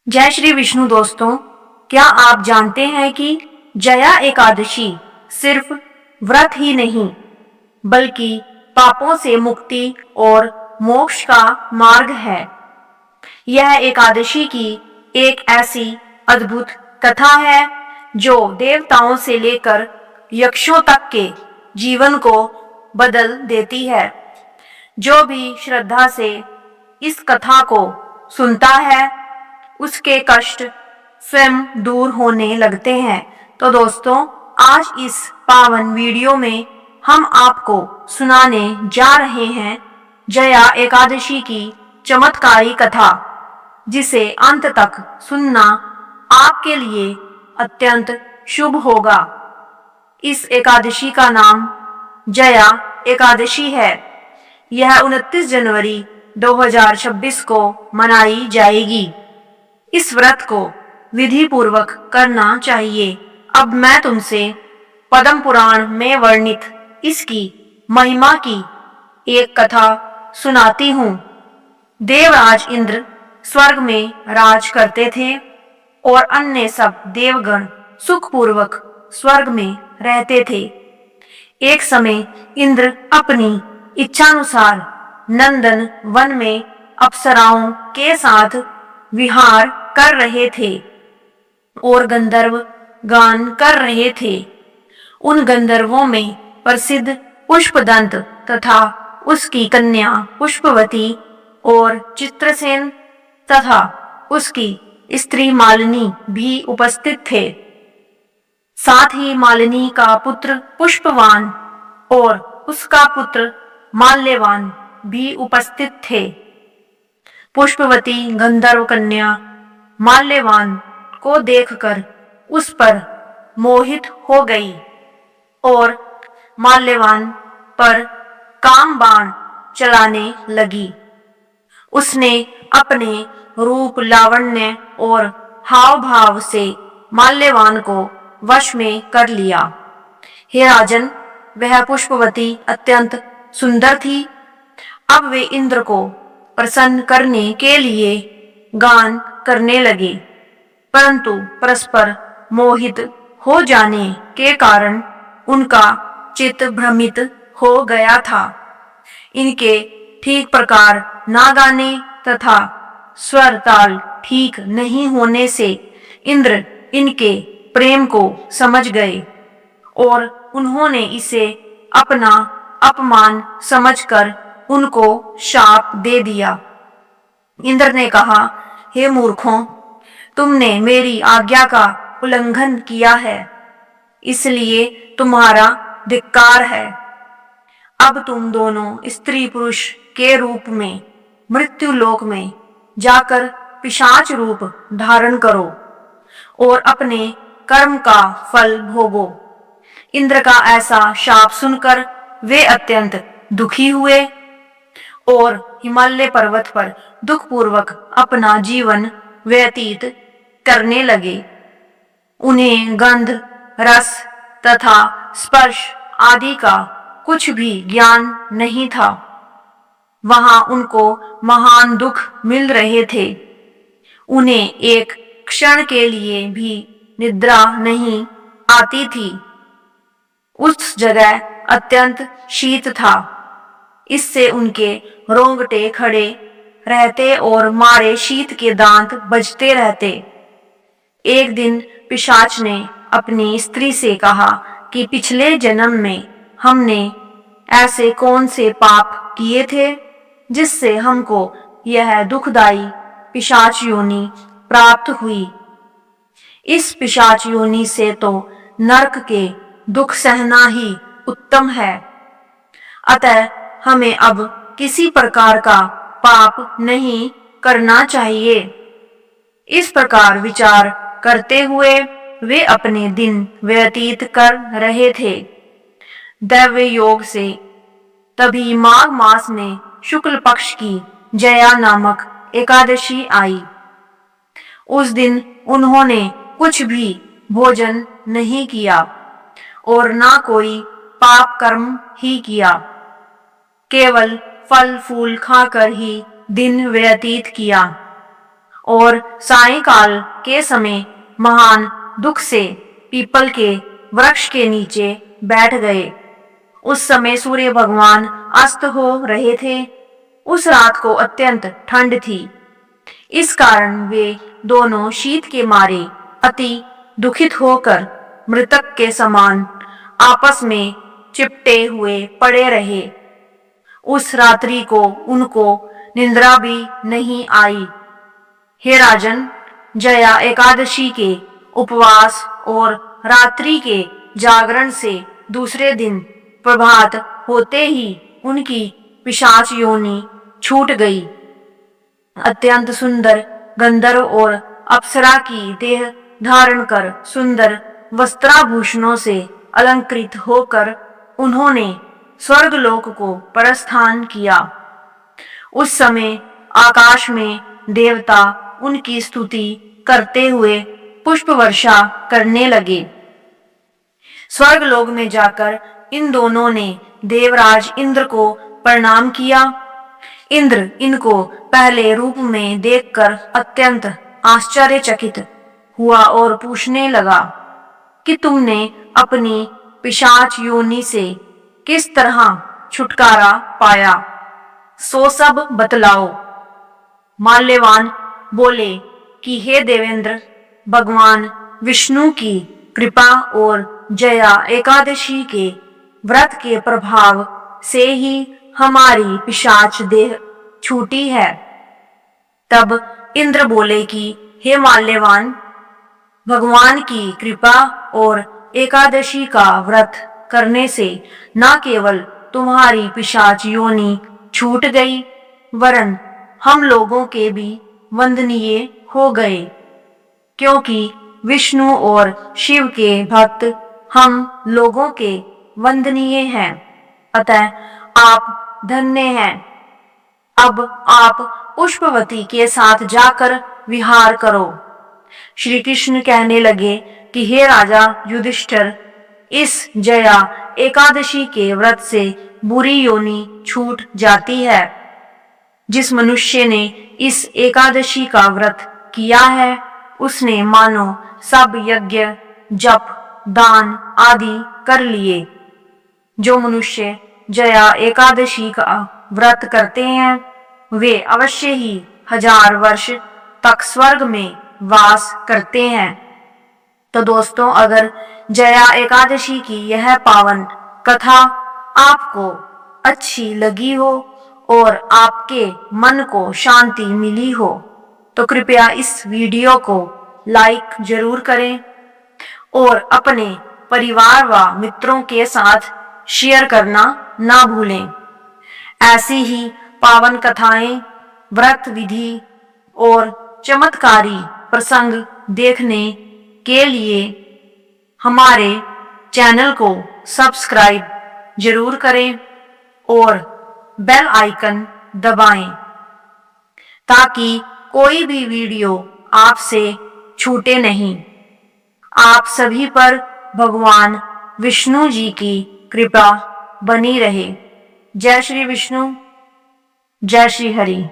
जय श्री विष्णु दोस्तों, क्या आप जानते हैं कि जया एकादशी सिर्फ व्रत ही नहीं बल्कि पापों से मुक्ति और मोक्ष का मार्ग है। यह एकादशी की एक ऐसी अद्भुत कथा है जो देवताओं से लेकर यक्षों तक के जीवन को बदल देती है। जो भी श्रद्धा से इस कथा को सुनता है उसके कष्ट स्वयं दूर होने लगते हैं। तो दोस्तों, आज इस पावन वीडियो में हम आपको सुनाने जा रहे हैं जया एकादशी की चमत्कारी कथा, जिसे अंत तक सुनना आपके लिए अत्यंत शुभ होगा। इस एकादशी का नाम जया एकादशी है। यह 29 जनवरी 2026 को मनाई जाएगी। इस व्रत को विधि पूर्वक करना चाहिए। अब मैं तुमसे पद्म पुराण में वर्णित इसकी महिमा की एक कथा सुनाती हूँ। देवराज इंद्र स्वर्ग में राज करते थे और अन्य सब देवगण सुखपूर्वक स्वर्ग में रहते थे। एक समय इंद्र अपनी इच्छानुसार नंदन वन में अप्सराओं के साथ विहार कर रहे थे और गंधर्व गान कर रहे थे। उन गंधर्वों में प्रसिद्ध पुष्पदंत तथा उसकी कन्या पुष्पवती और चित्रसेन तथा उसकी स्त्री मालिनी भी उपस्थित थे। साथ ही मालिनी का पुत्र पुष्पवान और उसका पुत्र माल्यवान भी उपस्थित थे। पुष्पवती गंधर्व कन्या माल्यवान को देखकर उस पर मोहित हो गई और माल्यवान पर काम बाण चलाने लगी। उसने अपने रूप लावण्य और हाव भाव से माल्यवान को वश में कर लिया। हे राजन, वह पुष्पवती अत्यंत सुंदर थी। अब वे इंद्र को प्रसन्न करने के लिए गान करने लगे, परंतु परस्पर मोहित हो जाने के कारण उनका चित्त भ्रमित हो गया था। इनके ठीक प्रकार ना गाने तथा स्वर ताल ठीक नहीं होने से इंद्र इनके प्रेम को समझ गए और उन्होंने इसे अपना अपमान समझकर उनको शाप दे दिया। इंद्र ने कहा, हे मूर्खों, तुमने मेरी आज्ञा का उल्लंघन किया है, इसलिए तुम्हारा धिक्कार है। अब तुम दोनों स्त्री पुरुष के रूप में मृत्यु लोक में जाकर पिशाच रूप धारण करो और अपने कर्म का फल भोगो। इंद्र का ऐसा शाप सुनकर वे अत्यंत दुखी हुए और हिमालय पर्वत पर दुखपूर्वक अपना जीवन व्यतीत करने लगे। उन्हें गंध, रस तथा स्पर्श आदि का कुछ भी ज्ञान नहीं था। वहां उनको महान दुख मिल रहे थे। उन्हें एक क्षण के लिए भी निद्रा नहीं आती थी। उस जगह अत्यंत शीत था, इससे उनके रोंगटे खड़े रहते और मारे शीत के दांत बजते रहते। एक दिन पिशाच ने अपनी स्त्री से कहा कि पिछले जन्म में हमने ऐसे कौन से पाप किए थे जिससे हमको यह दुखदाई पिशाच योनि प्राप्त हुई। इस पिशाच योनि से तो नरक के दुख सहना ही उत्तम है। अतः हमें अब किसी प्रकार का पाप नहीं करना चाहिए। इस प्रकार विचार करते हुए वे अपने दिन व्यतीत कर रहे थे। दैव योग से तभी माघ मास में शुक्ल पक्ष की जया नामक एकादशी आई। उस दिन उन्होंने कुछ भी भोजन नहीं किया और ना कोई पाप कर्म ही किया, केवल फल फूल खाकर ही दिन व्यतीत किया और सायंकाल के समय महान दुख से पीपल के वृक्ष के नीचे बैठ गए। उस समय सूर्य भगवान अस्त हो रहे थे। उस रात को अत्यंत ठंड थी। इस कारण वे दोनों शीत के मारे अति दुखित होकर मृतक के समान आपस में चिपटे हुए पड़े रहे। उस रात्रि को उनको निद्रा भी नहीं आई। हे राजन, जया एकादशी के उपवास और रात्रि के जागरण से दूसरे दिन प्रभात होते ही उनकी पिशाच योनि छूट गई। अत्यंत सुंदर गंधर्व और अप्सरा की देह धारण कर सुंदर वस्त्राभूषणों से अलंकृत होकर उन्होंने स्वर्गलोक को प्रस्थान किया। उस समय आकाश में देवता उनकी स्तुति करते हुए पुष्प वर्षा करने लगे। स्वर्गलोक में जाकर इन दोनों ने देवराज इंद्र को प्रणाम किया। इंद्र इनको पहले रूप में देखकर अत्यंत आश्चर्यचकित हुआ और पूछने लगा कि तुमने अपनी पिशाच योनि से किस तरह छुटकारा पाया, सो सब बतलाओ। माल्यवान बोले कि हे देवेंद्र, भगवान विष्णु की कृपा और जया एकादशी के व्रत के प्रभाव से ही हमारी पिशाच देह छूटी है। तब इंद्र बोले कि हे माल्यवान, भगवान की कृपा और एकादशी का व्रत करने से न केवल तुम्हारी पिशाच योनि छूट गई, वरन हम लोगों के भी वंदनीय हो गए, क्योंकि विष्णु और शिव के भक्त हम लोगों के वंदनीय हैं। अतः आप धन्य हैं। अब आप पुष्पवती के साथ जाकर विहार करो। श्री कृष्ण कहने लगे कि हे राजा युधिष्ठिर, इस जया एकादशी के व्रत से बुरी योनि छूट जाती है। जिस मनुष्य ने इस एकादशी का व्रत किया है, उसने मानो सब यज्ञ, जप, दान आदि कर लिए। जो मनुष्य जया एकादशी का व्रत करते हैं, वे अवश्य ही 1000 वर्ष तक स्वर्ग में वास करते हैं। तो दोस्तों, अगर जया एकादशी की यह पावन कथा आपको अच्छी लगी हो और आपके मन को शांति मिली हो, तो कृपया इस वीडियो को लाइक जरूर करें और अपने परिवार व मित्रों के साथ शेयर करना ना भूलें। ऐसी ही पावन कथाएं, व्रत विधि और चमत्कारी प्रसंग देखने के लिए हमारे चैनल को सब्सक्राइब जरूर करें और बेल आइकन दबाएं, ताकि कोई भी वीडियो आपसे छूटे नहीं। आप सभी पर भगवान विष्णु जी की कृपा बनी रहे। जय श्री विष्णु, जय श्री हरि।